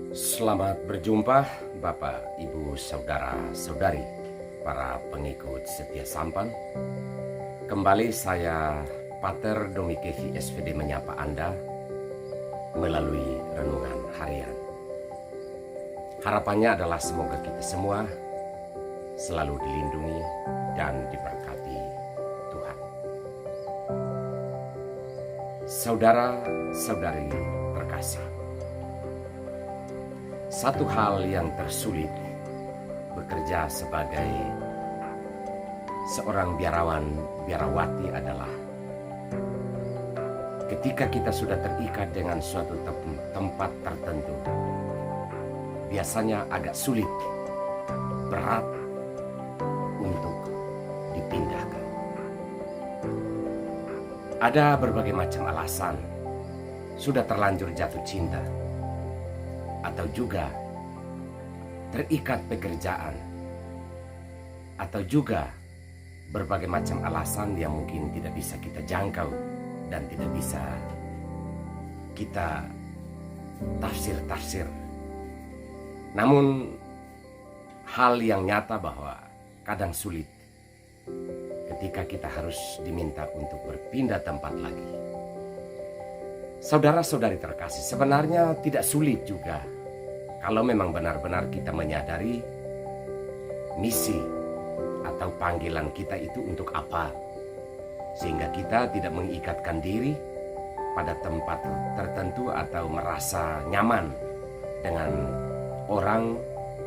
Selamat berjumpa Bapak, Ibu, Saudara-saudari, para pengikut setia Sampan. Kembali saya Pater Domikevi SVD menyapa Anda melalui renungan harian. Harapannya adalah semoga kita semua selalu dilindungi dan diberkati Tuhan. Saudara-saudari terkasih, satu hal yang tersulit bekerja sebagai seorang biarawati adalah ketika kita sudah terikat dengan suatu tempat tertentu, biasanya agak sulit, berat untuk dipindahkan. Ada berbagai macam alasan, sudah terlanjur jatuh cinta, atau juga terikat pekerjaan, atau juga berbagai macam alasan yang mungkin tidak bisa kita jangkau dan tidak bisa kita tafsir. Namun hal yang nyata bahwa kadang sulit ketika kita harus diminta untuk berpindah tempat lagi. Saudara-saudari terkasih, sebenarnya tidak sulit juga kalau memang benar-benar kita menyadari misi atau panggilan kita itu untuk apa, sehingga kita tidak mengikatkan diri pada tempat tertentu atau merasa nyaman dengan orang,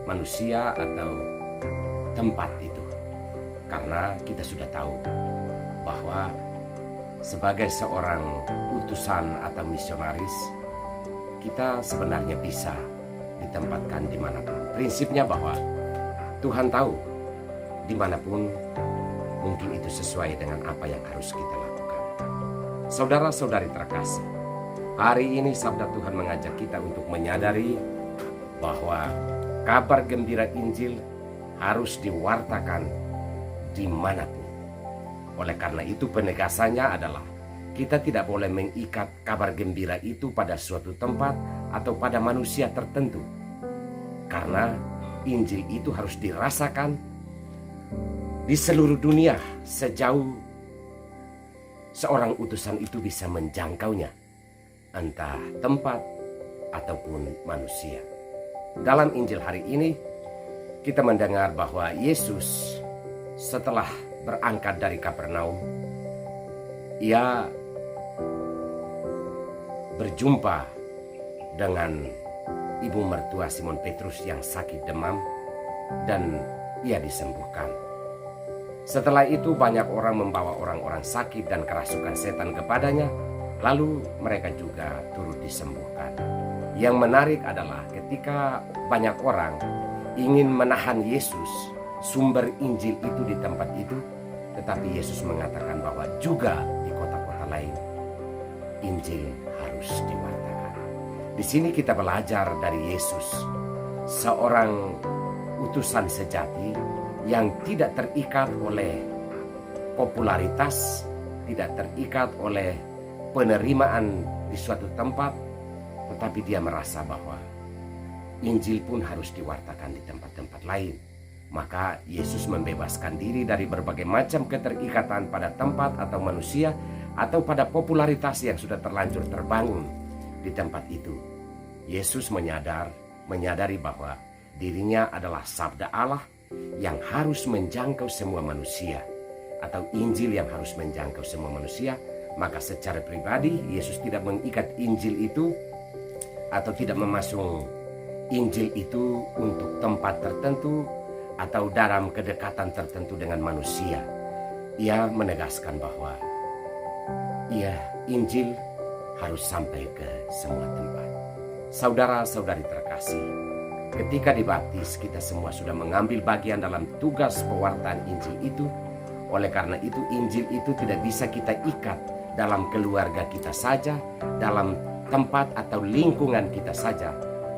manusia, atau tempat itu. Karena kita sudah tahu bahwa sebagai seorang utusan atau misionaris, kita sebenarnya bisa ditempatkan dimanapun. Prinsipnya bahwa Tuhan tahu dimanapun mungkin itu sesuai dengan apa yang harus kita lakukan. Saudara-saudari terkasih, hari ini sabda Tuhan mengajak kita untuk menyadari bahwa kabar gembira Injil harus diwartakan dimanapun. Oleh karena itu penegasannya adalah kita tidak boleh mengikat kabar gembira itu pada suatu tempat atau pada manusia tertentu. Karena Injil itu harus dirasakan di seluruh dunia sejauh seorang utusan itu bisa menjangkaunya, entah tempat ataupun manusia. Dalam Injil hari ini kita mendengar bahwa Yesus setelah berangkat dari Kapernaum, ia berjumpa dengan ibu mertua Simon Petrus yang sakit demam dan ia disembuhkan. Setelah itu banyak orang membawa orang-orang sakit dan kerasukan setan kepadanya, lalu mereka juga turut disembuhkan. Yang menarik adalah ketika banyak orang ingin menahan Yesus, sumber Injil itu di tempat itu, tetapi Yesus mengatakan bahwa juga di kota-kota lain Injil harus diwartakan. Di sini kita belajar dari Yesus, seorang utusan sejati yang tidak terikat oleh popularitas, tidak terikat oleh penerimaan di suatu tempat, tetapi dia merasa bahwa Injil pun harus diwartakan di tempat-tempat lain. Maka Yesus membebaskan diri dari berbagai macam keterikatan pada tempat atau manusia atau pada popularitas yang sudah terlanjur terbangun di tempat itu. Yesus menyadari bahwa dirinya adalah sabda Allah yang harus menjangkau semua manusia, atau Injil yang harus menjangkau semua manusia. Maka secara pribadi Yesus tidak mengikat Injil itu atau tidak memasung Injil itu untuk tempat tertentu atau dalam kedekatan tertentu dengan manusia. Ia menegaskan bahwa Injil harus sampai ke semua tempat. Saudara-saudari terkasih, ketika dibaptis kita semua sudah mengambil bagian dalam tugas pewartaan Injil itu. Oleh karena itu Injil itu tidak bisa kita ikat dalam keluarga kita saja, dalam tempat atau lingkungan kita saja,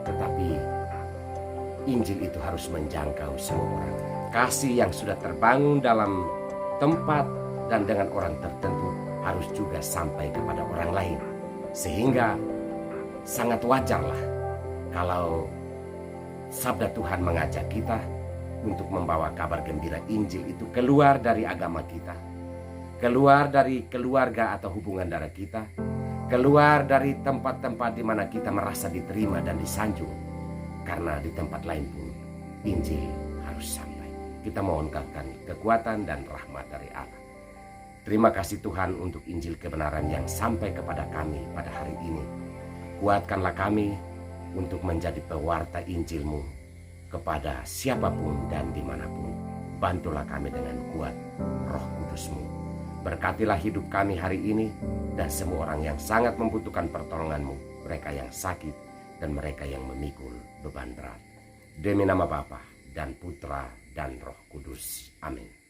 tetapi Injil itu harus menjangkau semua orang. Kasih yang sudah terbangun dalam tempat dan dengan orang tertentu harus juga sampai kepada orang lain. Sehingga sangat wajarlah Kalau sabda Tuhan mengajak kita untuk membawa kabar gembira Injil itu keluar dari agama kita, keluar dari keluarga atau hubungan darah kita, keluar dari tempat-tempat di mana kita merasa diterima dan disanjung, karena di tempat lain pun Injil harus sampai. Kita mohonkan kekuatan dan rahmat dari Allah. Terima kasih Tuhan untuk Injil kebenaran yang sampai kepada kami pada hari ini. Kuatkanlah kami untuk menjadi pewarta Injil-Mu kepada siapapun dan dimanapun. Bantulah kami dengan kuat Roh Kudus-Mu. Berkatilah hidup kami hari ini dan semua orang yang sangat membutuhkan pertolongan-Mu, mereka yang sakit dan mereka yang memikul beban berat. Demi nama Bapa dan Putra dan Roh Kudus. Amin.